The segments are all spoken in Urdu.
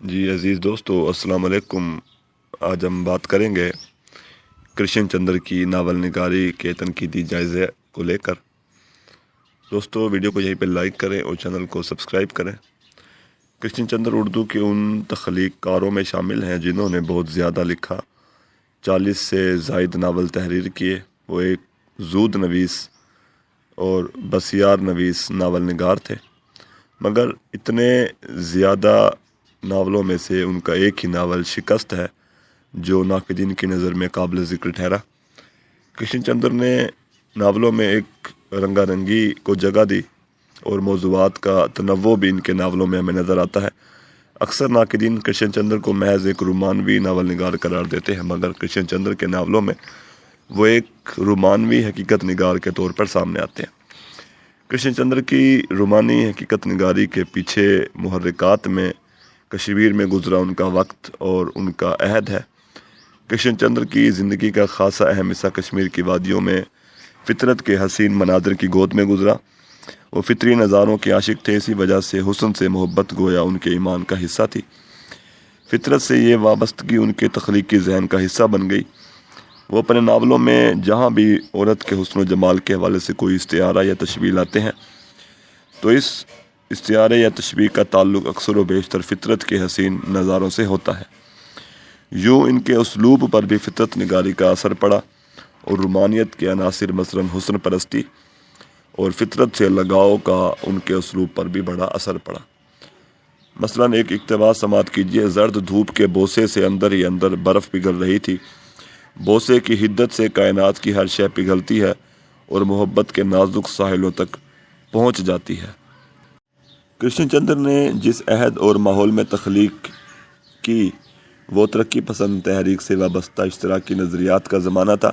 جی عزیز دوستو السلام علیکم۔ آج ہم بات کریں گے کرشن چندر کی ناول نگاری کے تنقیدی جائزے کو لے کر۔ دوستو ویڈیو کو یہیں پہ لائک کریں اور چینل کو سبسکرائب کریں۔ کرشن چندر اردو کے ان تخلیق کاروں میں شامل ہیں جنہوں نے بہت زیادہ لکھا، 40 سے زائد ناول تحریر کیے۔ وہ ایک زود نویس اور بسیار نویس ناول نگار تھے، مگر اتنے زیادہ ناولوں میں سے ان کا ایک ہی ناول شکست ہے جو ناقدین کی نظر میں قابل ذکر ٹھہرا۔ کرشن چندر نے ناولوں میں ایک رنگا رنگی کو جگہ دی اور موضوعات کا تنوع بھی ان کے ناولوں میں ہمیں نظر آتا ہے۔ اکثر ناقدین کرشن چندر کو محض ایک رومانوی ناول نگار قرار دیتے ہیں، مگر کرشن چندر کے ناولوں میں وہ ایک رومانوی حقیقت نگار کے طور پر سامنے آتے ہیں۔ کرشن چندر کی رومانی حقیقت نگاری کے پیچھے محرکات میں کشمیر میں گزرا ان کا وقت اور ان کا عہد ہے۔ کرشن چندر کی زندگی کا خاصا اہم حصہ کشمیر کی وادیوں میں فطرت کے حسین مناظر کی گود میں گزرا۔ وہ فطری نظاروں کے عاشق تھے، اسی وجہ سے حسن سے محبت گویا ان کے ایمان کا حصہ تھی۔ فطرت سے یہ وابستگی ان کے تخلیقی ذہن کا حصہ بن گئی۔ وہ اپنے ناولوں میں جہاں بھی عورت کے حسن و جمال کے حوالے سے کوئی استعارہ یا تشبیہ لاتے ہیں تو اس استعارے یا تشبیہ کا تعلق اکثر و بیشتر فطرت کے حسین نظاروں سے ہوتا ہے۔ یوں ان کے اسلوب پر بھی فطرت نگاری کا اثر پڑا اور رومانیت کے عناصر مثلاً حسن پرستی اور فطرت سے لگاؤ کا ان کے اسلوب پر بھی بڑا اثر پڑا۔ مثلاً ایک اقتباس سماعت کیجیے۔ زرد دھوپ کے بوسے سے اندر ہی اندر برف پگھل رہی تھی، بوسے کی حدت سے کائنات کی ہر شے پگھلتی ہے اور محبت کے نازک ساحلوں تک پہنچ جاتی ہے۔ کرشن چندر نے جس عہد اور ماحول میں تخلیق کی وہ ترقی پسند تحریک سے وابستہ اشتراکی نظریات کا زمانہ تھا۔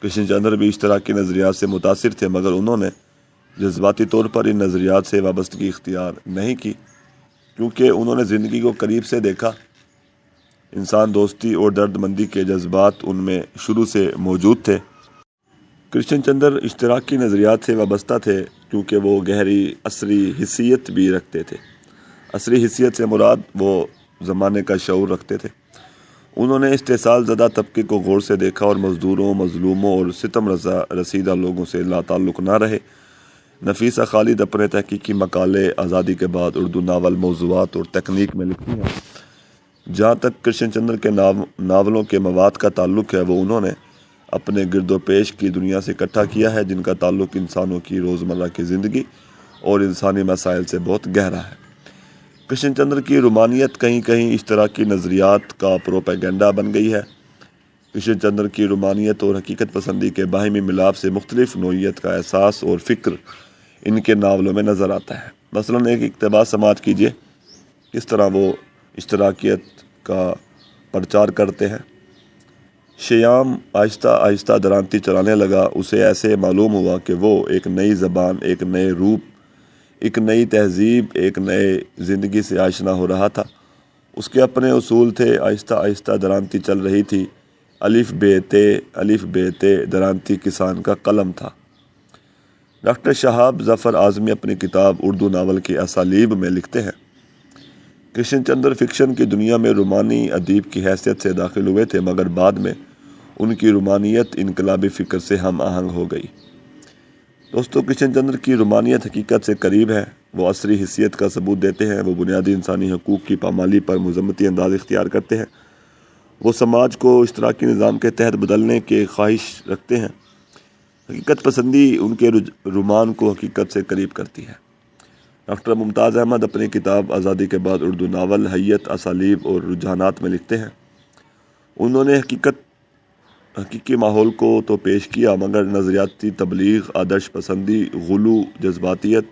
کرشن چندر بھی اشتراکی نظریات سے متاثر تھے، مگر انہوں نے جذباتی طور پر ان نظریات سے وابستگی اختیار نہیں کی، کیونکہ انہوں نے زندگی کو قریب سے دیکھا۔ انسان دوستی اور درد مندی کے جذبات ان میں شروع سے موجود تھے۔ کرشن چندر اشتراکی نظریات سے وابستہ تھے کیونکہ وہ گہری عصری حیثیت بھی رکھتے تھے۔ عصری حیثیت سے مراد وہ زمانے کا شعور رکھتے تھے۔ انہوں نے استحصال زدہ طبقے کو غور سے دیکھا اور مزدوروں، مظلوموں اور ستم رسیدہ لوگوں سے لا تعلق نہ رہے۔ نفیسہ خالد اپنے تحقیقی مقالے آزادی کے بعد اردو ناول موضوعات اور تکنیک میں لکھتی ہیں۔ جہاں تک کرشن چندر کے ناولوں کے مواد کا تعلق ہے، وہ انہوں نے اپنے گرد و پیش کی دنیا سے اکٹھا کیا ہے، جن کا تعلق انسانوں کی روزمرہ کی زندگی اور انسانی مسائل سے بہت گہرا ہے۔ کرشن چندر کی رومانیت کہیں کہیں اشتراکی نظریات کا پروپیگنڈا بن گئی ہے۔ کرشن چندر کی رومانیت اور حقیقت پسندی کے باہمی ملاپ سے مختلف نوعیت کا احساس اور فکر ان کے ناولوں میں نظر آتا ہے۔ مثلاً ایک اقتباس سماعت کیجیے، کس طرح وہ اشتراکیت کا پرچار کرتے ہیں۔ شیام آہستہ آہستہ درانتی چلانے لگا۔ اسے ایسے معلوم ہوا کہ وہ ایک نئی زبان، ایک نئے روپ، ایک نئی تہذیب، ایک نئے زندگی سے آشنا ہو رہا تھا۔ اس کے اپنے اصول تھے۔ آہستہ آہستہ درانتی چل رہی تھی۔ الف بے تے درانتی کسان کا قلم تھا۔ ڈاکٹر شہاب ظفر اعظمی اپنی کتاب اردو ناول کے اسالیب میں لکھتے ہیں، کرشن چندر فکشن کی دنیا میں رومانی ادیب کی حیثیت سے داخل ہوئے تھے، مگر بعد میں ان کی رومانیت انقلابی فکر سے ہم آہنگ ہو گئی۔ دوستو کرشن چندر کی رومانیت حقیقت سے قریب ہے۔ وہ عصری حیثیت کا ثبوت دیتے ہیں۔ وہ بنیادی انسانی حقوق کی پامالی پر مذمتی انداز اختیار کرتے ہیں۔ وہ سماج کو اشتراکی نظام کے تحت بدلنے کے خواہش رکھتے ہیں۔ حقیقت پسندی ان کے رومان کو حقیقت سے قریب کرتی ہے۔ ڈاکٹر ممتاز احمد اپنی کتاب آزادی کے بعد اردو ناول حیت، اسالیب اور رجحانات میں لکھتے ہیں، انہوں نے حقیقی ماحول کو تو پیش کیا، مگر نظریاتی تبلیغ، آدرش پسندی، غلو، جذباتیت،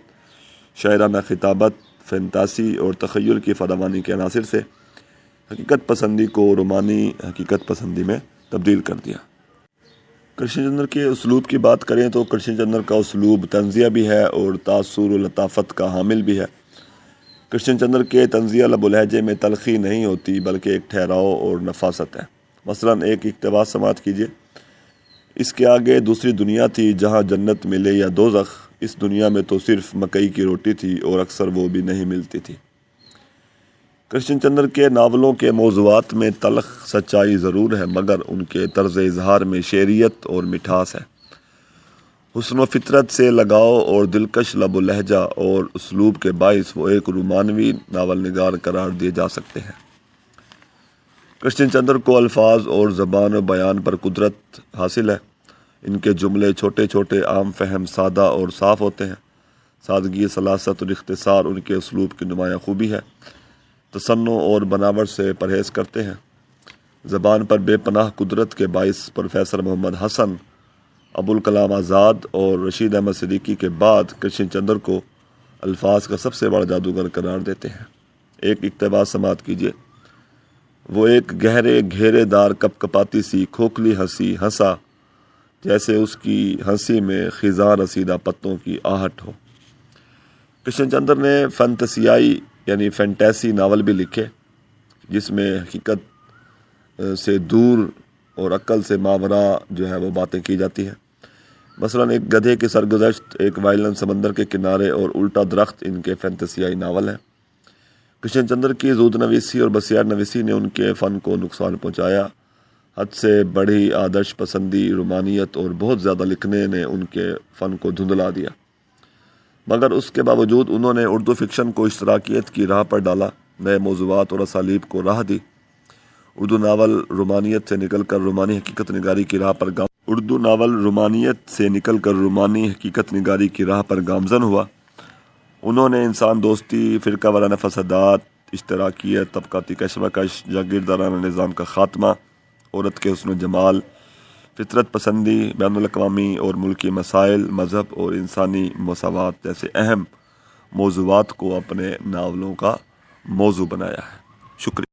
شاعرانہ خطابت، فینتاسی اور تخیل کی فراوانی کے عناصر سے حقیقت پسندی کو رومانی حقیقت پسندی میں تبدیل کر دیا۔ کرشن چندر کے اسلوب کی بات کریں تو کرشن چندر کا اسلوب طنزیہ بھی ہے اور تاثر و لطافت کا حامل بھی ہے۔ کرشن چندر کے طنزیہ لب و لہجے میں تلخی نہیں ہوتی، بلکہ ایک ٹھہراؤ اور نفاست ہے۔ مثلاً ایک اقتباس سماعت کیجیے۔ اس کے آگے دوسری دنیا تھی جہاں جنت ملے یا دوزخ، اس دنیا میں تو صرف مکئی کی روٹی تھی اور اکثر وہ بھی نہیں ملتی تھی۔ کرشن چندر کے ناولوں کے موضوعات میں تلخ سچائی ضرور ہے، مگر ان کے طرز اظہار میں شعریت اور مٹھاس ہے۔ حسن و فطرت سے لگاؤ اور دلکش لب و لہجہ اور اسلوب کے باعث وہ ایک رومانوی ناول نگار قرار دیے جا سکتے ہیں۔ کرشن چندر کو الفاظ اور زبان و بیان پر قدرت حاصل ہے۔ ان کے جملے چھوٹے چھوٹے، عام فہم، سادہ اور صاف ہوتے ہیں۔ سادگی، سلاست اور اختصار ان کے اسلوب کی نمایاں خوبی ہے۔ تصنع اور بناوٹ سے پرہیز کرتے ہیں۔ زبان پر بے پناہ قدرت کے باعث پروفیسر محمد حسن، ابوالکلام آزاد اور رشید احمد صدیقی کے بعد کرشن چندر کو الفاظ کا سب سے بڑا جادوگر قرار دیتے ہیں۔ ایک اقتباس سماعت کیجیے۔ وہ ایک گہرے گھیرے دار کپ کپاتی سی کھوکھلی ہنسی ہنسا، جیسے اس کی ہنسی میں خزاں رسیدہ پتوں کی آہٹ ہو۔ کرشن چندر نے فنتسیائی یعنی فینٹیسی ناول بھی لکھے، جس میں حقیقت سے دور اور عقل سے ماوراء جو ہے وہ باتیں کی جاتی ہیں۔ مثلا ایک گدھے کی سرگزشت، ایک وائلن سمندر کے کنارے اور الٹا درخت ان کے فینتسیائی ناول ہیں۔ کرشن چندر کی زود نویسی اور بسیار نویسی نے ان کے فن کو نقصان پہنچایا۔ حد سے بڑھی آدرش پسندی، رومانیت اور بہت زیادہ لکھنے نے ان کے فن کو دھندلا دیا، مگر اس کے باوجود انہوں نے اردو فکشن کو اشتراکیت کی راہ پر ڈالا، نئے موضوعات اور اسالیب کو راہ دی۔ اردو ناول رومانیت سے نکل کر رومانی حقیقت نگاری کی راہ پر گامزن ہوا۔ انہوں نے انسان دوستی، فرقہ وارانہ فسادات، اشتراکیت، طبقاتی کشمکش، جاگیردارانہ نظام کا خاتمہ، عورت کے حسن و جمال، فطرت پسندی، بین الاقوامی اور ملکی مسائل، مذہب اور انسانی مساوات جیسے اہم موضوعات کو اپنے ناولوں کا موضوع بنایا ہے۔ شکریہ۔